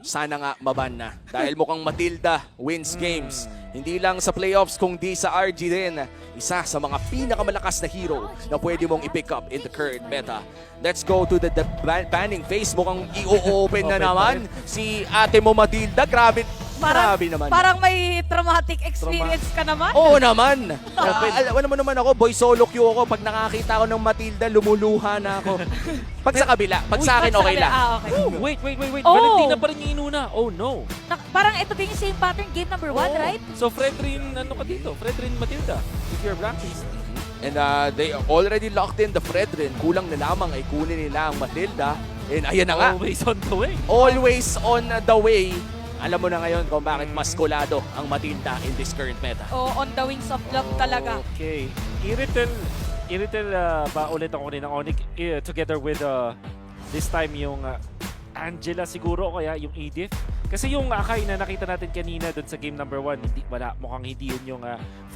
sana nga maban na. Dahil mukhang Matilda wins games. Hindi lang sa playoffs kundi sa RG din. Isa sa mga pinakamalakas na hero na pwede mong i-pick up in the current meta. Let's go to the banning phase. Mukhang i-open na naman si ate mo Matilda. Grabe naman. Parang may traumatic experience ka naman. Oo naman. Alam mo naman ako, boy solo queue ako. Pag nakakita ko ng Matilda, lumuluha na ako. Pag sa kabila, pag sa akin okay lang. Okay. Wait. Oh. Valentina pa rin yung inuna. Oh no. Parang ito din yung same pattern game number 1, right? So Fredrin, ano ka dito? Fredrin Matilda. If you're Blacklist. And they already locked in the Fredrin. Kulang na lamang ay kunin nila ang Matilda. And ayan na nga. Always on the way. Always on the way. Alam mo na ngayon kung bakit mas kulado ang Matilda in this current meta. O on the wings of love talaga. Okay. Iritel ba ulit ako rin ng Onyx together with this time yung Angela siguro o kaya yung Edith. Kasi yung Akai na nakita natin kanina doon sa game number 1, mukhang hindi yun yung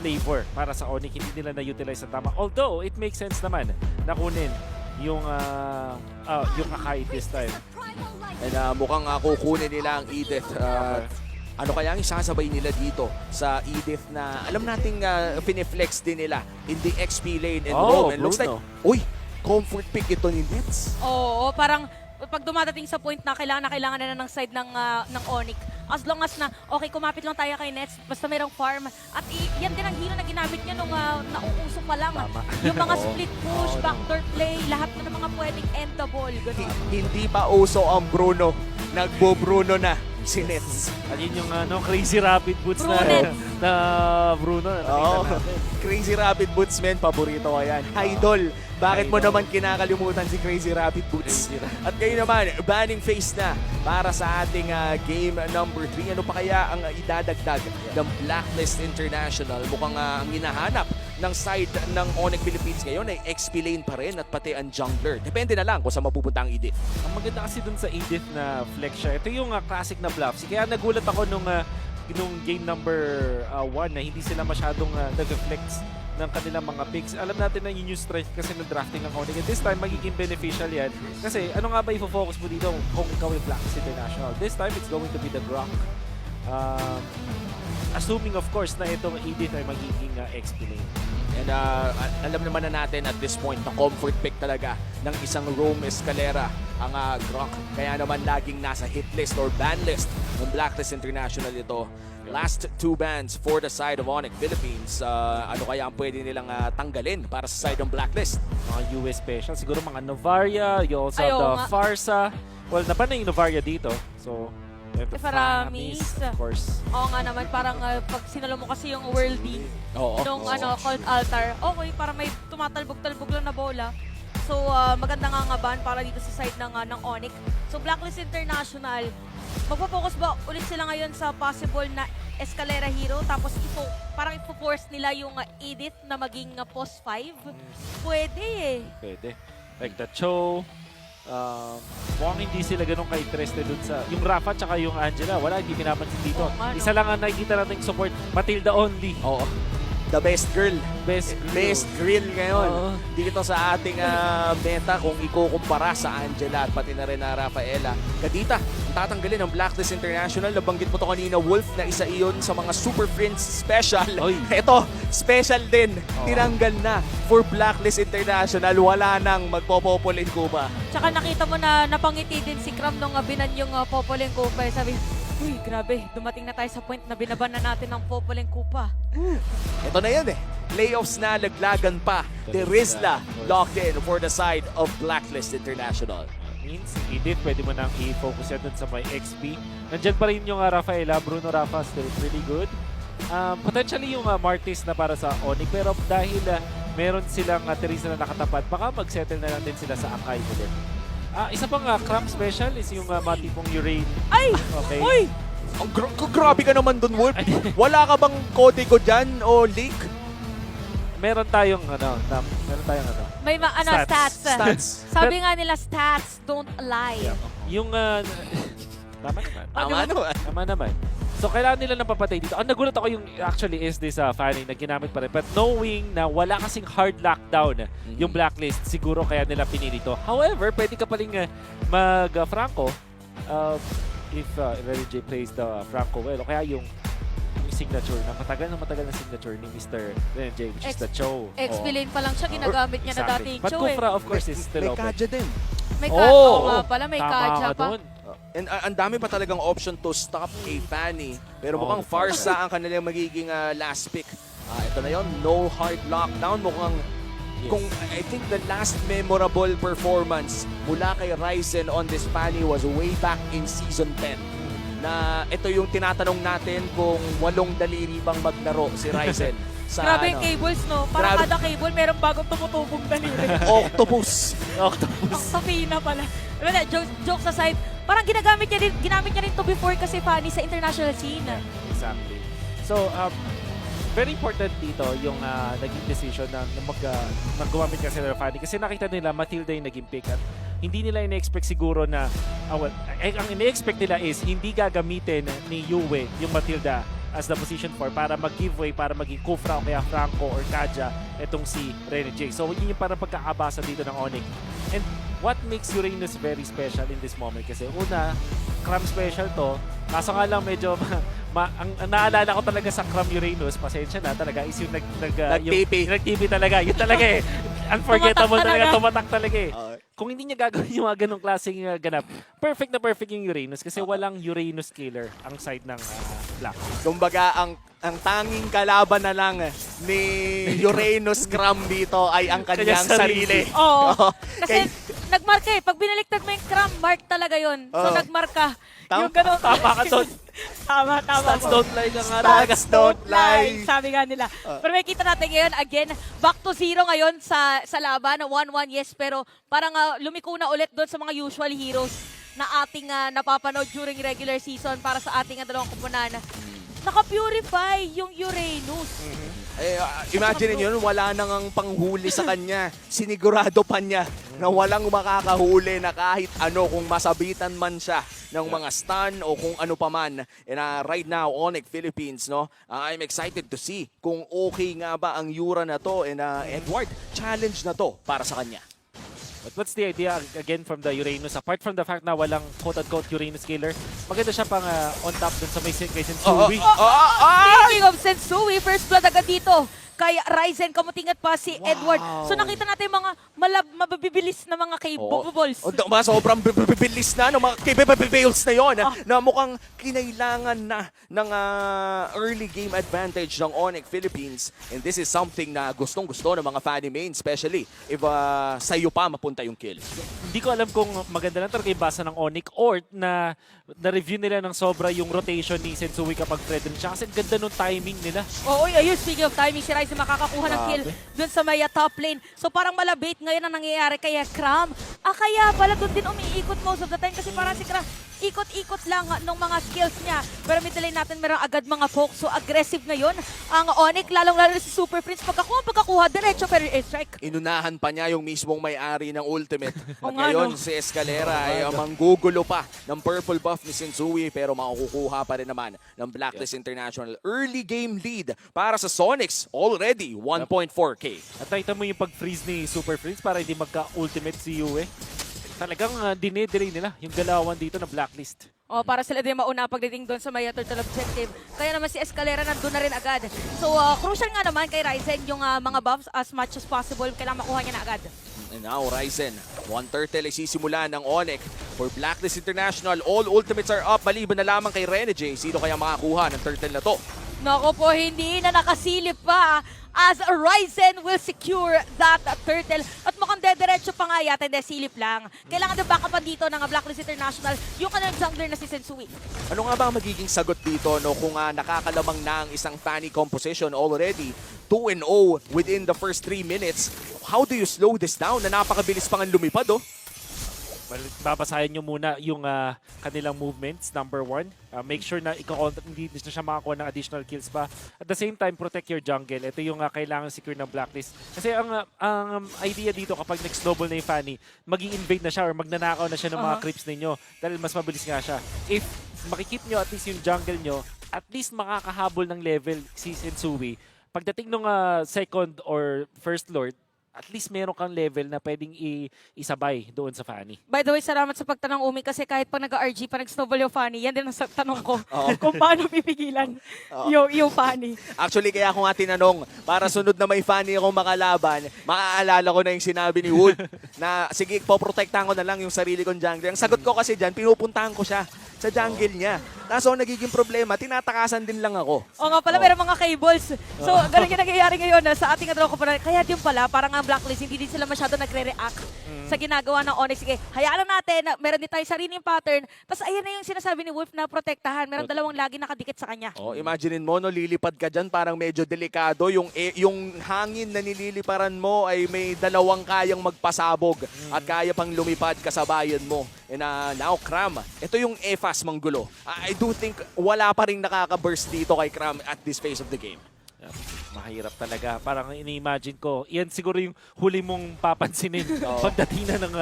flavor para sa Onyx. Hindi nila na-utilize ang tama. Although, it makes sense naman na kunin yung Akai this time. And mukhang kukunin nila ang Edith. Ano kaya ang isasabay nila dito sa Edith na alam nating piniflex din nila in the XP lane and roam. And looks like, uy, comfort pick ito ni Nets. Oo, parang pag dumadating sa point na kailangan na ng side ng Onyx. As long as na, okay, kumapit lang tayo kay Nets, basta mayroong farm. At yan din ang hero na ginamit niya nung nauusok pa lang. Yung mga split push, backdoor play, lahat na ng mga pwedeng end the ball. Ganun. Hindi pa uso ang Bruno. Nagbo-Bruno na si Nets. Ayun yung crazy rapid boots Brunet. na Bruno. Oh, Crazy Rapid Boots, men. Paborito ko yan. Idol. Bakit mo naman kinakalimutan si Crazy Rapid Boots? At kayo naman, banning phase na para sa ating game number 3. Ano pa kaya ang idadagdag ng Blacklist International? Mukhang ang hinahanap ng side ng Onyx Philippines ngayon ay XP lane pa rin at pati ang jungler. Depende na lang kung saan mapupunta ang Edith. Ang maganda kasi dun sa Edith na flex siya. Ito yung classic na bluffs. Kaya nagulat ako nung game number 1 na hindi sila masyadong nag-flex ng kanilang mga picks. Alam natin na yun yung strength kasi ng drafting ng Onyx. And this time, magiging beneficial yan. Kasi ano nga ba i-focus mo dito kung ikaw yung Blacklist International? This time, it's going to be the Grok. Assuming of course na itong Edith ay magiging XP lane. And alam naman na natin at this point na comfort pick talaga ng isang Roam Escalera ang Grok. Kaya naman laging nasa hit list or ban list ng Blacklist International ito. Last 2 bans for the side of Onyx Philippines. Ano kaya ang pwede nilang tanggalin para sa side ng Blacklist? Mga US special. Siguro mga Novaria. You also have Ayaw the nga. Farsa. Well, napan na yung Novaria dito. So, you have the Faramis. of course. Oo nga naman, parang pag sinalo mo kasi yung worldly Oo. nung called altar, okay, parang may tumatalbog-talbog lang na bola. So, maganda nga ban para dito sa side ng Onyx. So, Blacklist International, magpo-focus ba ulit sila ngayon sa possible na Escalera hero tapos parang ipo-force nila yung Edith na maging post 5? Pwede eh. Pwede. Like the Cho. Mukhang hindi sila ganun ka-interested dun sa... Yung Rafa tsaka yung Angela, wala, hindi pinapansin dito. Oo nga, no? Isa lang ang nakikita natin support, Matilda only. Oo. The best girl. Best Grill ngayon. Oo. Dito sa ating meta kung ikukumpara sa Angela at pati na rin na Rafaela. Kadita, ang tatanggalin ng Blacklist International. Nabanggit mo to kanina, Wolf, na isa iyon sa mga Super Friends Special. Oy. Ito, special din. Oo. Tinanggal na for Blacklist International. Wala nang magpopopulin Cuba. Tsaka nakita mo na napangiti din si Cram nung binan yung Popoling Kupa. Sabi, uy, grabe, dumating na tayo sa point na binaban na natin ng Popoling Kupa. Ito na yan eh. Playoffs na, laglagan pa. De Rizla locked in for the side of Blacklist International. Means, Edith, pwede mo nang i-focus yan dun sa may XP. Nandyan pa rin yung Rafaela, Bruno Rafa, still really good. Potentially yung Martis na para sa Onyx, pero dahil meron silang Teresa na nakatapat, baka mag-settle na lang din sila sa Akai ulit. Isa pang cramp special is yung matipong Urain. Ay! Okay. Uy! Grabe ka naman dun, Wolf. Wala ka bang kode ko dyan o link? Meron tayong May Stats. stats. Sabi nga nila, stats don't lie. yung tama naman. Tama Tama naman. So, kailangan nila ng papatay dito. Ang nagulat ako yung actually is this fanning na ginamit pa rin. But knowing na wala kasing hard lockdown yung Blacklist, siguro kaya nila pinili to. However, pwede ka paling mag-Franco. if Ren J plays the Franco well, o kaya yung signature na matagal na signature ni Mr. Ren J, which is the Cho. XP lane pa lang siya, ginagamit niya na dati yung But Cho eh. Kufra, of course, is still May open. Kaja din. May Oh, nga pala, may tama Kaja ka pa. dun. And ang dami pa talagang option to stop a Fanny. Pero mukhang Farsa ang kanilang magiging last pick. Ito na yon, no hard lockdown. Mukhang kung I think the last memorable performance mula kay Ryzen on this Fanny was way back in Season 10. Na ito yung tinatanong natin kung 8 daliri bang maglaro si Ryzen. Sa, Grabe yung cables, no? Para Grabe. kada cable, merong bagong tumutubong daliri. Octopus. Octopus. Ang Safina pala. Pero na, jokes aside, parang ginamit niya rin to before kasi Fanny sa international scene. Exactly. So, very important dito yung naging decision na gumamit kasi ng Fanny. Kasi nakita nila Matilda yung naging pick at hindi nila ina-expect siguro na, ang ina-expect nila is hindi gagamitin ni Yue yung Matilda as the position 4 para mag-giveaway, para maging Kufra o kaya Franco or Kaja itong si Rene J. So yun yung parang pagkakabasa dito ng Onyx. And what makes Uranus very special in this moment? Kasi una, Cram special to. Kaso nga lang medyo ang naalala ko talaga sa Cram Uranus, pasensya na talaga, is yung Nag-TP. nag-TP talaga. Yun talaga eh. Unforgettable talaga. Tumatak talaga eh. Okay. Kung hindi niya gagawin yung mga ganong klaseng ganap, perfect na perfect yung Uranus kasi walang Uranus killer ang side ng Black. Kumbaga, ang tanging kalaban na lang ni Uranus Cram dito ay ang kanyang Kanyang sarili. sarili. Oo. Kasi Kay- nagmarka eh. Pag binaliktad mo yung cram, mark talaga yun. So Oo. nagmarka. Tama- Yung gano'n. Tama ka doon. Tama. Stats don't lie ka nga talaga. Stats don't lie. Sabi nga nila. Pero may kita natin ngayon, again, back to 0 ngayon sa laban. 1-1, yes. Pero parang lumiko na ulit doon sa mga usual heroes na ating napapanood during regular season para sa ating dalawang kupunan. Naka-purify yung Uranus. Imagine nyo, wala nang ang panghuli sa kanya. Sinigurado pa niya na walang makakahuli na kahit ano kung masabitan man siya ng mga stun o kung ano pa man. And right now, Onyx Philippines, no, I'm excited to see kung okay nga ba ang Yura na to. And Edward, challenge na to para sa kanya. But what's the idea again from the Uranus? Apart from the fact na walang quote-unquote Uranus killer, maganda siya pang on top dun sa may kay Sensui. Speaking of Sensui, first blood agad dito kay Ryzen, kamutingat pa si Edward. So nakita natin yung mga mababibilis na mga balls. Sobrang bibilis na, no, mga capabilities na yon na mukhang kinailangan na ng early game advantage ng Onyx Philippines. And this is something na gustong-gusto ng mga fan main, especially if sa'yo pa mapunta yung kill. Hindi ko alam kung maganda lang talaga yung basa ng Onyx or na-review nila ng sobra yung rotation ni Sensui kapag Fredrin siya. Kasi ganda nung timing nila. Oo, ayun, speaking of timing, si Ryzen makakakuha ng kill dun sa may top lane. So parang malabait ngayon ang nangyayari kay Cram. Kaya pala dun din umiikot most of the time kasi parang si Cram ikot-ikot lang ng mga skills niya. Pero mid lane natin meron agad mga poke. So aggressive ngayon ang Onyx, lalong-lalo na si Super Prince. Pagkakuha, diretso pero strike. Inunahan pa niya yung mismong may-ari ng ultimate. At Oo nga, ngayon no? si Escalera ay manggugulo pa ng purple buff ni Sensui pero makukuha pa rin naman ng Blacklist International. Early game lead para sa Sonics, already 1.4k. At nakita mo yung pag-freeze ni Super Prince para hindi magka-ultimate si Yue. Talagang dinedelay nila yung galawan dito na Blacklist. Para sila din mauna pagdating doon sa may turtle objective. Kaya naman si Escalera nandun na rin agad. So crucial nga naman kay Ryzen yung mga buffs as much as possible. Kailangan makuha niya na agad. And now Ryzen, one turtle ay sisimula ng Onyx for Blacklist International. All ultimates are up, maliban na lamang kay Rene J. Sino kaya makakuha ng turtle na to? Nako po, hindi na nakasilip pa as Ryzen will secure that turtle. At mukhang dediretso pa nga yata, hindi silip lang. Kailangan na backupan dito ng Blacklist International yung kanilang jungler na si Sensui. Ano nga ba ang magiging sagot dito no kung nakakalamang na ang isang Fanny composition already? 2-0 within the first 3 minutes. How do you slow this down na napakabilis pang ang lumipad Well, babasahin nyo muna yung kanilang movements, number 1. Make sure na hindi na siya makakuha ng additional kills pa. At the same time, protect your jungle. Ito yung kailangan secure ng Blacklist. Kasi ang idea dito kapag nag-snowball na yung Fanny, mag-i-invade na siya or magnanakaw na siya ng mga creeps ninyo. Dahil mas mabilis nga siya. If makikip nyo at least yung jungle nyo, at least makakahabol ng level si Sensui. Pagdating ng second or first lord, at least meron kang level na pwedeng isabay doon sa Fanny. By the way, salamat sa pagtanong, Umi, kasi kahit pa nag-RG pa, nag-snowball yung Fanny, yan din ang tanong ko. Oo. Kung paano pipigilan yung Fanny. Actually, kaya ako nga tinanong, para sunod na may Fanny akong makalaban, maaalala ko na yung sinabi ni Wood na sige, poprotektahan ko na lang yung sarili kong jungle. Ang sagot ko kasi dyan, pinupuntahan ko siya sa jungle niya. Tapos ang nagiging problema, tinatakasan din lang ako. O nga pala, meron mga cables. So, ganun yung nangyayari ngayon sa ating ko pala. Kaya din pala, parang ang Blacklist, hindi din sila masyado nagre-react sa ginagawa ng Onyx. Sige, hayaan lang natin, meron din tayo sariling pattern. Tapos ayan na yung sinasabi ni Wolf na protektahan. Meron dalawang lagi nakadikit sa kanya. Oh, imaginein mo, no, lilipad ka dyan, parang medyo delikado. Yung hangin na nililiparan mo ay may dalawang kayang magpasabog at kaya pang lumipad kasabayan mo. And now, Cram, ito yung EFAS Manggulo. I do think wala pa rin nakaka-burst dito kay Cram at this phase of the game. Mahirap talaga. Parang ini-imagine ko, yan siguro yung huli mong papansinin pagdating na ng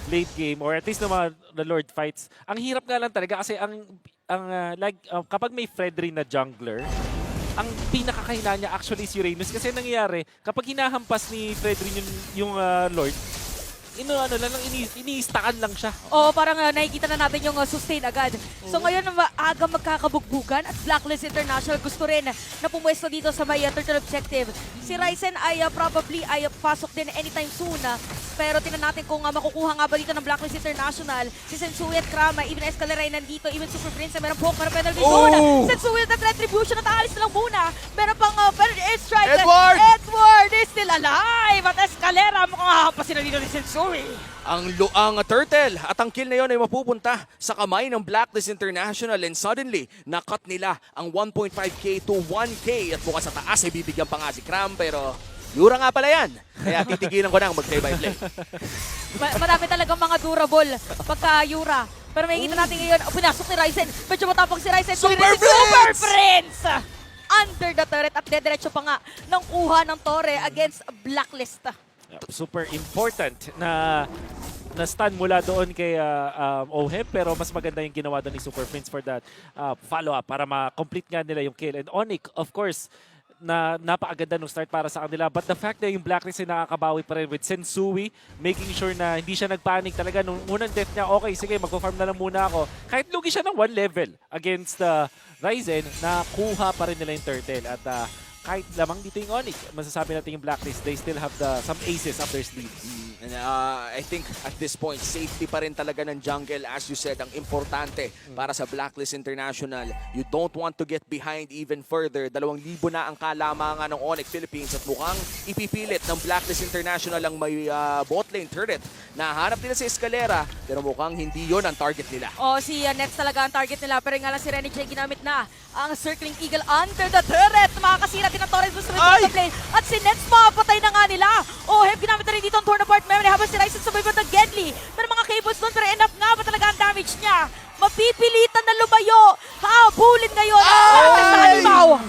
late game or at least ng mga the Lord fights. Ang hirap nga lang talaga kasi kapag may Fredry na jungler, ang pinakakahina niya actually si Uranus kasi nangyayari, kapag hinahampas ni Fredry yung Lord, ini-stakan lang siya. Oo, parang nakikita na natin yung sustain agad. So ngayon, maaga magkakabugbugan at Blacklist International gusto rin na pumwesto dito sa may turtle objective. Si Ryzen ay probably ay pasok din anytime soon. Pero tingnan natin kung makukuha nga ba dito ng Blacklist International. Si Sensui at Krama, even Escalera ay nandito, even Super Prince, meron poke, meron penalty zone. Sensui at Retribution at aalis na lang muna. Meron pang penalty airstrike. Edward is still alive! At Escalera, mukhang hahapasin na dito ni Sensui. Ang turtle at ang kill na yon ay mapupunta sa kamay ng Blacklist International and suddenly, nakat nila ang 1.5k to 1k at bukas sa taas ay bibigyan pa nga si Cram pero Yura nga pala yan. Kaya titigilan ko na mag-play-by-play. Marami talagang mga durable pagka Yura. Pero makikita natin ngayon, pinasok si Ryzen. Medyo matapang si Ryzen. Super Super Prince! Under the turret at dediretso pa nga ng kuha ng Torre against Blacklist. Super important na stun mula doon kay Ohem pero mas maganda yung ginawa doon ni Super Prince for that follow-up para ma-complete nga nila yung kill. And Onyx, of course, na napakaganda nung start para sa kanila. But the fact na yung Blacklist ay nakakabawi pa rin with Sensui, making sure na hindi siya nagpanic talaga. Nung unang death niya, okay, sige, magpa-farm na lang muna ako. Kahit lugi siya ng 1 level against Ryzen, nakuha pa rin nila yung turtle. At kahit lamang dito yung Onyx, masasabi natin yung Blacklist, they still have some aces up their sleeves. And I think at this point, safety pa rin talaga ng jungle. As you said, ang importante para sa Blacklist International. You don't want to get behind even further. 2,000 na ang kalamangan ng Onyx Philippines at mukhang ipipilit ng Blacklist International ang may bot lane turret. Nahanap nila si Escalera, pero mukhang hindi yon ang target nila. Si Nets talaga ang target nila. Pero nga lang si Renny J ginamit na ang Circling Eagle under the turret. Makakasira din ang Torres sa top lane. At si Nets mapatay na nga nila. Ohem ginamit na rin dito ang torn apart memory habang si Ryzen sabay ba ng Gedli. Pero mga cables doon, pero enough nga ba talaga ang damage niya? Mapipilitan na lumayo. Habulin ngayon.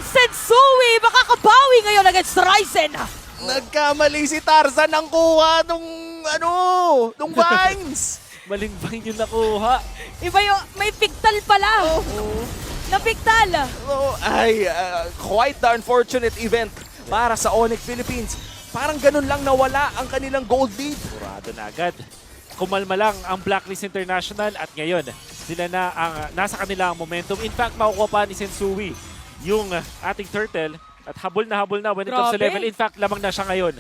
Sensui makakabawi ngayon against Ryzen. Nagkamali si Tarzan ang kuha nung vines. Maling vine yung nakuha. Iba yung, may pigtal pala. Napigtal. Quite the unfortunate event para sa Onyx Philippines. Parang ganun lang nawala ang kanilang gold lead. Kurado na agad. Kumalma lang ang Blacklist International at ngayon sila na ang nasa kanila ang momentum. In fact, makukuha pa ni Sensui yung ating turtle at habol na when it comes to level. In fact, lamang na siya ngayon.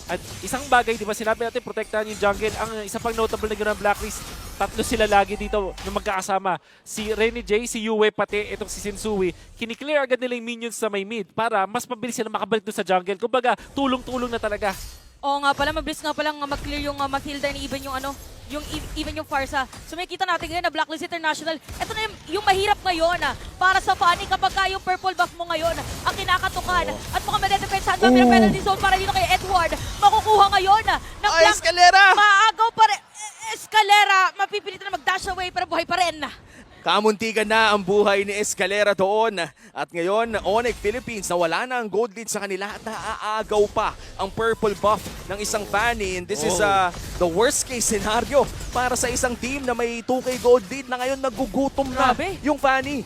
At isang bagay, di ba, sinabi natin, protektahan yung jungle. Ang isa pang notable na gano'n ng Blacklist, 3 sila lagi dito na magkakasama. Si Renny J, si Yue, pati itong si Sensui. Kiniklear agad nila yung minions sa may mid para mas mabilis sila makabalik doon sa jungle. Kumbaga, tulong-tulong na talaga. Oo nga pala, mabilis nga palang mag-clear yung mag-hilder ni even yung Farsa. So may kita natin ngayon na Blacklist International. Ito na yung mahirap ngayon para sa Fanny kapag yung purple buff mo ngayon ang kinakatukan. At mukhang madedepensahan ba pero penalty zone para dito kay Edward. Makukuha ngayon ng Escalera! Maagaw pa rin. Escalera, mapipilitan na mag-dash away pero buhay pa rin. Kamuntikan na ang buhay ni Escalera doon. At ngayon, Onyx Philippines, nawala na ang gold lead sa kanila at naaagaw pa ang purple buff ng isang Fanny. And this is the worst case scenario para sa isang team na may 2k gold lead na ngayon nagugutom na yung Fanny.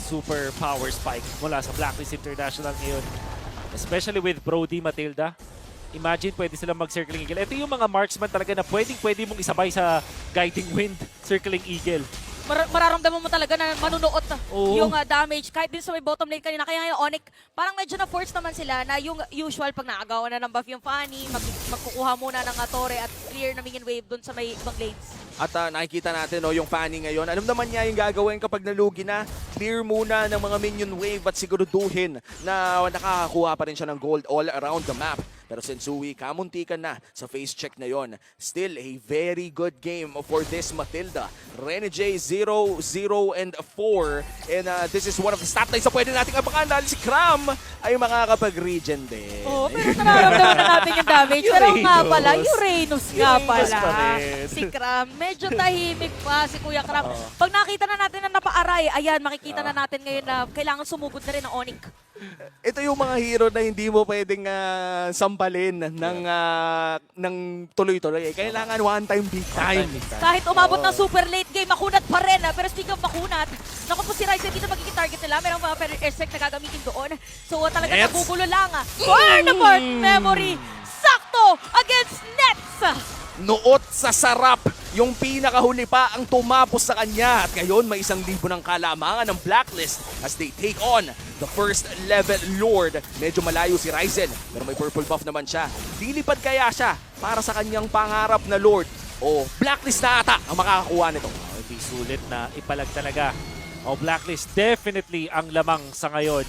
Super power spike mula sa Blacklist International ngayon. Especially with Brody, Matilda. Imagine, pwede silang mag-circling eagle. Ito yung mga marksman talaga na pwede mong isabay sa guiding wind, circling eagle. Mararamdaman mo talaga na manunuot Oo. yung damage. Kahit din sa may bottom lane kanina. Kaya yung Onyx, parang medyo na-force naman sila na yung usual pag naagawan na ng buff yung Fanny, magkukuha muna ng Torre at clear na minion wave dun sa may ibang lanes. At nakikita natin yung Fanny ngayon. Alam naman niya yung gagawin kapag nalugi na. Clear muna ng mga minion wave at siguraduhin na nakakakuha pa rin siya ng gold all around the map. Pero Sensui, kamuntikan na sa face check na yon. Still a very good game for this Matilda. Renegade 0-0-4. And this is one of the stat lines na pwede nating abangan dahil si Cram ay makakapag-regen din. Oo, pero nararamdaman na natin yung damage. Pero nga Uranus. pala, Uranus nga Uranus pala. pa rin. Si Cram, medyo tahimik pa si Kuya Cram. Pag nakita na natin na napaaray, ayan, makikita na natin ngayon na kailangan sumugod na rin ang Onyx. Ito yung mga hero na hindi mo pwedeng sampalin ng tuloy-tuloy. Kailangan one-time big time. Kahit umabot ng super late game, makunat pa rin. Pero speaking of makunat, naku po si Ryzen dito magiging target nila. Merong mga airstrike na gagamitin doon. So talagang Nets. nabubulo lang. Burn memory! Sakto against Nets! Nuot sa sarap. Yung pinakahuli pa ang tumapos sa kanya. At ngayon may 1,000 ng kalamangan ng Blacklist as they take on the first level Lord. Medyo malayo si Ryzen pero may purple buff naman siya. Dilipad kaya siya para sa kanyang pangarap na Lord. O Blacklist na ata ang makakakuha nito. Hindi sulit na ipalag talaga. Blacklist definitely ang lamang sa ngayon.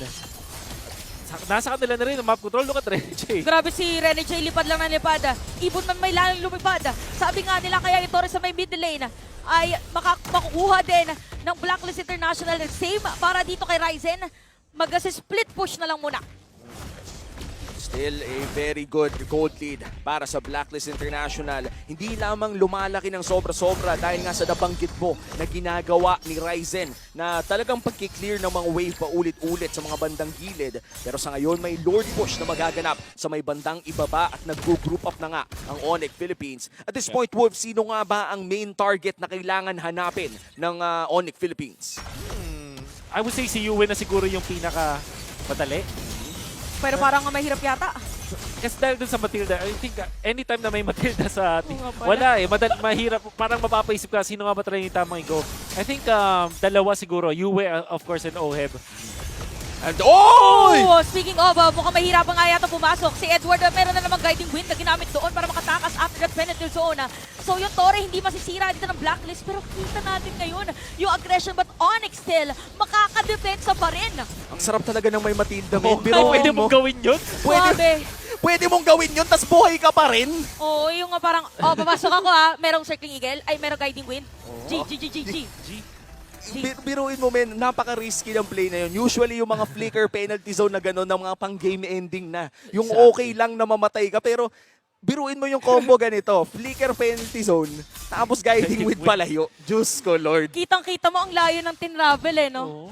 Nasa kanila na rin ang map control. Look at Renegade. Grabe si Rene J, lipad lang ng lipad. Ibon man may lalang lumipad. Sabi nga nila kaya ito rin sa may mid lane ay makukuha din ng Blacklist International. Same para dito kay Ryzen. Mag-split push na lang muna. Still a very good gold lead para sa Blacklist International. Hindi lamang lumalaki ng sobra-sobra dahil nga sa nabanggit mo na ginagawa ni Ryzen na talagang pagkiklear ng mga wave pa ulit-ulit sa mga bandang gilid. Pero sa ngayon may Lord push na magaganap sa may bandang ibaba at nag-group up na nga ang Onyx Philippines. At this point, Wolf, sino nga ba ang main target na kailangan hanapin ng Onyx Philippines? I would say si Yue na siguro yung pinaka madali. Pero parang mahirap yata. Kasi dahil dun sa Matilda, I think anytime na may Matilda sa team, Oo nga pala. wala eh. Mahirap. Parang mapapaisip ka, sino nga ba talaga yung tamang i-go? I think dalawa siguro. Yue, of course, and Oheb. And oy! Oh, speaking of, mukhang mahirapan nga yata pumasok. Si Edward, meron na namang guiding wind na ginamit doon para makatakas after that penalty zone. So yung Torre hindi masisira dito ng Blacklist. Pero kita natin ngayon yung aggression, but Onyx still makakadepensa pa rin. Ang sarap talaga ng may Matilda. Oh, pwede mong gawin yun? Grabe. Pwede mong gawin yun, tas buhay ka pa rin. Oo, yung parang, papasok ako merong circling eagle, ay merong guiding wind. G. Biruin mo, men, napaka-risky ng play na yun. Usually, yung mga flicker penalty zone na gano'n, ng mga pang-game ending na. Yung okay lang na mamatay ka, pero biruin mo yung combo ganito. Flicker penalty zone, tapos guiding with palayo. Diyos ko, Lord. Kitang-kita mo ang layo ng tinravel no? Oo.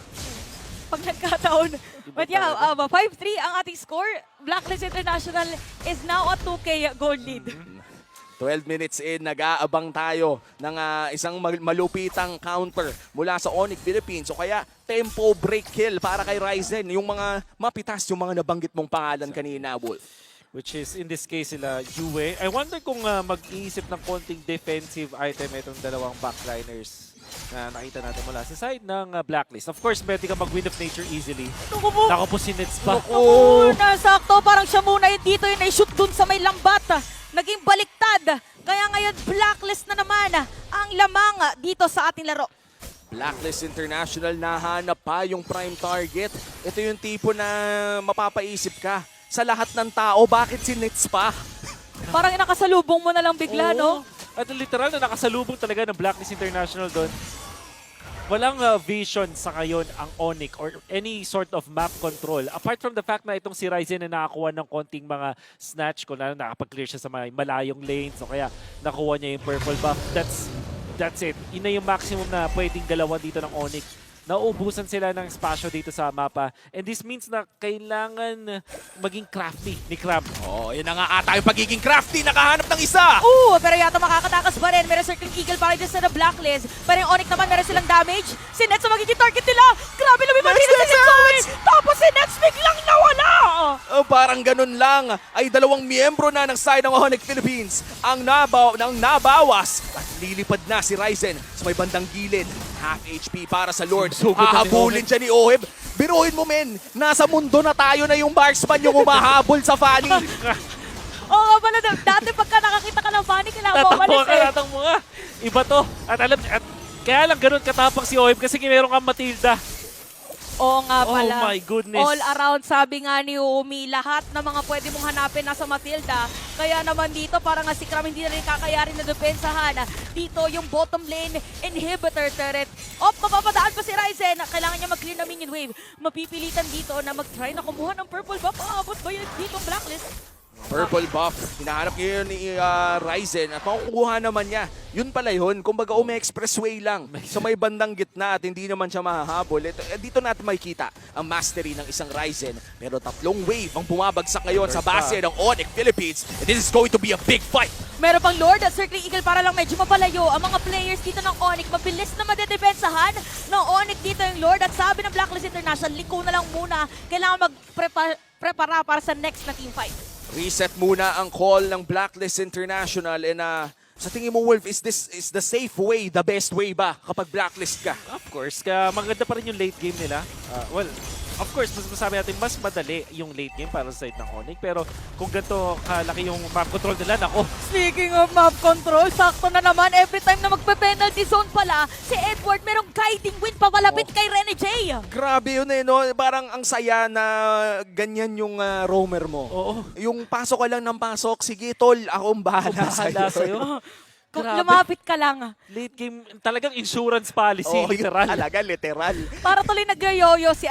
Pag nagkataon. But yeah, 5-3 ang ating score. Blacklist International is now at 2K gold lead. 12 minutes in, nag-aabang tayo ng isang malupitang counter mula sa Onyx Philippines. O kaya, tempo break kill para kay Ryzen. Yung mga mapitas, yung mga nabanggit mong pangalan kanina, Wolf. Which is, in this case, sila Yue. I wonder kung mag-iisip ng konting defensive item itong dalawang backliners na nakita natin mula sa side ng Blacklist. Of course, pwede ka mag-Wind of Nature easily. Nako po si Nets pa. Oo, nasakto. Parang siya muna yun dito yung na-shoot dun sa may lambat. Naging baliktad. Kaya ngayon, Blacklist na naman ang lamang dito sa ating laro. Blacklist International, nahanap pa yung prime target. Ito yung tipo na mapapaisip ka. Sa lahat ng tao, bakit si Nets pa? Parang nakasalubong mo na lang bigla, no? At literal na nakasalubong talaga ng Blacklist International doon. Walang vision sa ngayon ang Onyx or any sort of map control. Apart from the fact na itong si Ryzen na nakakuha ng konting mga snatch ko na nakapag-clear siya sa mga malayong lanes o kaya nakuha niya yung purple buff. That's it. Yun na yung maximum na pwedeng dalawa dito ng Onyx. Nauubusan sila ng espasyo dito sa mapa. And this means na kailangan maging crafty ni Crab. Oh, yun na nga ata yung pagiging crafty. Nakahanap ng isa. Pero yata makakatakas pa rin. Meron circling eagle para dito sa the Blacklist. Pero yung Onyx naman meron silang damage. Si Nets ang magiging target nila. Grabe lumipad dito si Nets. Tapos si Nets biglang nawala. Parang ganun lang ay dalawang miyembro na ng side ng Onyx Philippines ang nabawas at lilipad na si Ryzen sa may bandang gilid. Half HP para sa Lord. Sugod na ni Hahabulin siya ni Oheb. Biruin mo men, nasa mundo na tayo na yung marksman yung umahabol sa Fanny. Oo nga pala, dati pagka nakakita ka ng Fanny, kailangan mo Tatakbo umalis ka eh. natang mga. Iba to. At kaya lang ganun katapang si Oheb kasi meron kang Matilda. Oo nga pala. Oh my goodness. All around, sabi nga ni Umi, lahat ng mga pwede mong hanapin nasa Matilda. Kaya naman dito, parang nga si Kram hindi na rin kakayarin na depensahan. Dito yung bottom lane inhibitor turret. Mapapadaan pa si Ryzen. Kailangan niya mag-clear na minion wave. Mapipilitan dito na mag-try na kumuha ng purple buff. Abot ba yun dito Blacklist? Purple buff. Hinahanap niya yun ni Ryzen at makukuha naman niya. Yun pala yun. Kumbaga expressway lang sa may bandang gitna at hindi naman siya mahahabol. Dito natin makikita ang mastery ng isang Ryzen. Pero 3 wave ang bumabagsak ngayon sa base ng Onyx Philippines. And this is going to be a big fight. Meron pang Lord at Circling Eagle para lang medyo mapalayo. Ang mga players dito ng Onyx, mabilis na madedepensahan ng Onyx dito yung Lord. At sabi ng Blacklist International, liko na lang muna. Kailangan magprepara para sa next na team fight. Reset muna ang call ng Blacklist International and sa tingin mo Wolf, is the safe way, the best way ba kapag blacklist ka? Of course, kaya maganda pa rin yung late game nila. Well, of course, mas masabi natin, mas madali yung late game para sa side ng Onyx. Pero kung ganito kalaki yung map control nila, nako. Speaking of map control, sakto na naman. Every time na magpe-penalty zone pala, si Edward merong guiding wind papalapit kay Rene J. Grabe yun no? Parang ang saya na ganyan yung roamer mo. Oo. Yung pasok ka lang ng pasok, sige tol, ako ang bahala, Bahala sa'yo. Kung Grabe. lumapit ka lang. Late game, talagang insurance policy, Oh, yun literal. talaga, literal. Para tuloy nag-yoyo si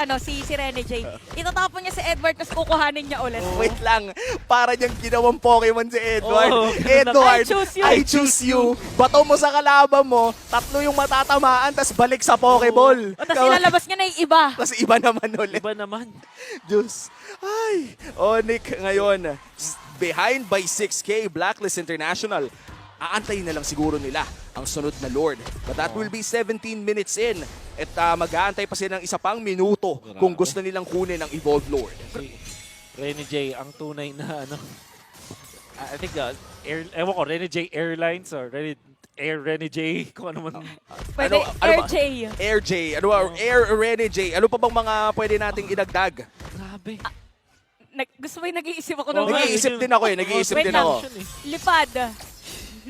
Rene J. Itatapon niya si Edward, tapos kukuhanin niya ulit. Wait lang, para niyang ginawang Pokemon si Edward. Oh, Edward, I choose you. I choose you. Bato mo sa kalaban mo, 3 yung matatamaan, tas balik sa Pokeball. O, tapos ilalabas niya na yung iba. Tas iba naman ulit. Iba naman. Diyos. Ay, Onyx ngayon, behind by 6K, Blacklist International. Aantayin na lang siguro nila ang sunod na Lord. But that will be 17 minutes in. At mag-aantay pa sila ng isa pang minuto kung gusto nilang kunin ang Evolved Lord. Si Rene J, ang tunay na ano. I think, ewan ko, Rene J Airlines or Rene J, kung ano man. Pwede, Ano Air ba? J. Air J. Air Rene J. Ano pa bang mga pwede nating idagdag? Grabe. Gusto mo yung nag-iisip ako Oo ng nga, Nag-iisip din ako Nag-iisip Wait din lang. ako. Lipad.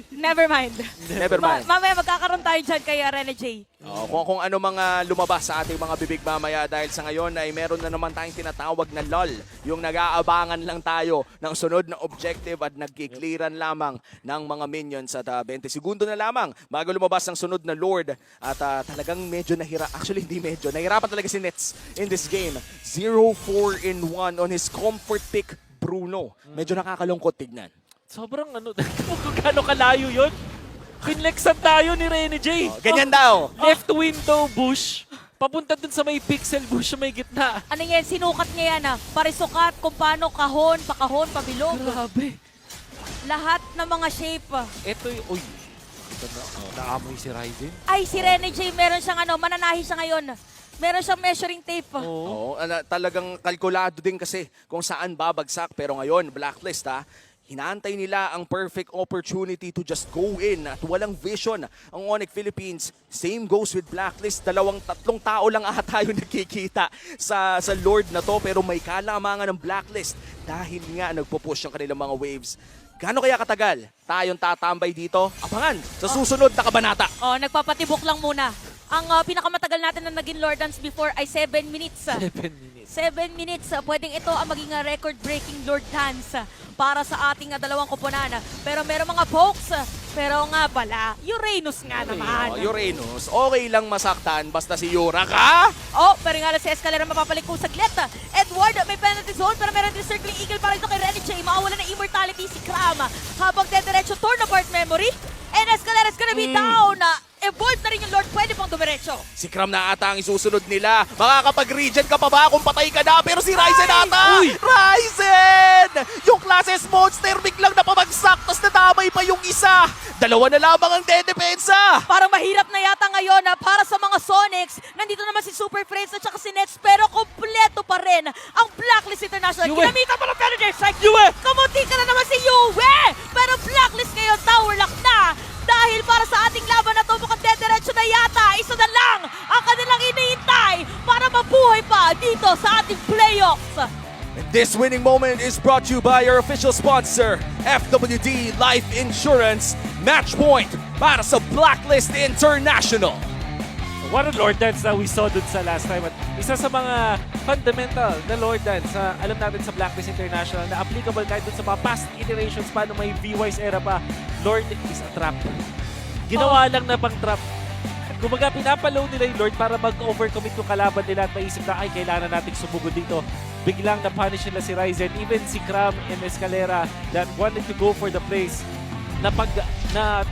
Never mind. Never mind. Mamaya magkakaroon tayo dyan kay Rene J. Kung ano mga lumabas sa ating mga bibig mamaya dahil sa ngayon ay meron na naman tayong tinatawag na LOL. Yung nag-aabangan lang tayo ng sunod na objective at nagkiklearan lamang ng mga minions at 20 segundo na lamang bago lumabas ang sunod na Lord. At talagang medyo actually hindi medyo, nahirapan talaga si Nets in this game. 0-4-1 on his comfort pick, Bruno. Medyo nakakalungkot tignan. Sobrang ano, kung gaano kalayo yun. Pinlexan tayo ni Rene J. Ganyan daw. Left window bush. Papunta dun sa may pixel bush sa may gitna. Ano yan, sinukat niya yan parisukat kung paano kahon, pabilog. Grabe. Lahat ng mga shape. Ito yung, uy. Ito na, naamoy si Ryzen. Ay, si Rene J, meron siyang mananahi siya ngayon. Meron siyang measuring tape. Oo. Talagang kalkulado din kasi kung saan babagsak. Pero ngayon, Blacklist hinaantay nila ang perfect opportunity to just go in at walang vision ang Onyx Philippines. Same goes with Blacklist. 2-3 tao lang ata yung nakikita sa Lord na to pero may kalamangan ng Blacklist dahil nga nagpo-push ang kanilang mga waves. Gaano kaya katagal tayong tatambay dito? Abangan sa susunod na kabanata. Nagpapatibok lang muna. Ang pinakamatagal natin na naging Lord Dance before ay 7 minutes. 7 minutes. 7 minutes. Pwedeng ito ang maging record-breaking Lord Dance para sa ating dalawang koponan. Pero meron mga pokes. Pero nga pala, Uranus nga naman. Uranus, okay lang masaktan basta si Yura ka? Pero nga si Escalera mapapalik ko saglit. Edward, may penalty zone pero meron din Circling Eagle para ito kay Rene J. Makawala ng immortality si Kram. Habang dediretso, torn apart memory. And Escalera's gonna be down. Evolve na rin yung Lord, pwede pang dumiretso. Si Kram na ata ang isusunod nila. Makakapag-regen ka pa ba kung patay ka na? Pero si Ryzen ata! Uy! Ryzen! Yung classes monster biglang napabagsak tapos nadamay pa yung isa. 2 na lamang ang dedepensa. Parang mahirap na yata ngayon para sa mga Sonics. Nandito naman si Super Friends at saka si Nets pero kompleto pa rin ang Blacklist International. Yue. Ginamita pa Yue! Kamunti ka na naman si Yue! Pero blacklist ngayon, tower lock na! Dahil para sa ating laban na to, mukhang dediretso na yata. Isa na lang ang kanilang iniintay para mabuhay pa dito sa ating playoffs. And this winning moment is brought to you by your official sponsor, FWD Life Insurance. Match point para sa Blacklist International. What a Lord Dance na we saw dun sa last time. At isa sa mga fundamental na Lord Dance na alam natin sa Blacklist International na applicable kahit dun sa mga past iterations pa nung may V-Wise era pa. Lord is a trap. Ginawa lang na pang trap. Kumbaga, pinapaload nila yung Lord para mag-overcommit yung kalaban nila at maisip na, ay, kailangan nating sumugod dito. Biglang na-punish nila si Ryzen, even si Cram and Escalera that wanted to go for the place na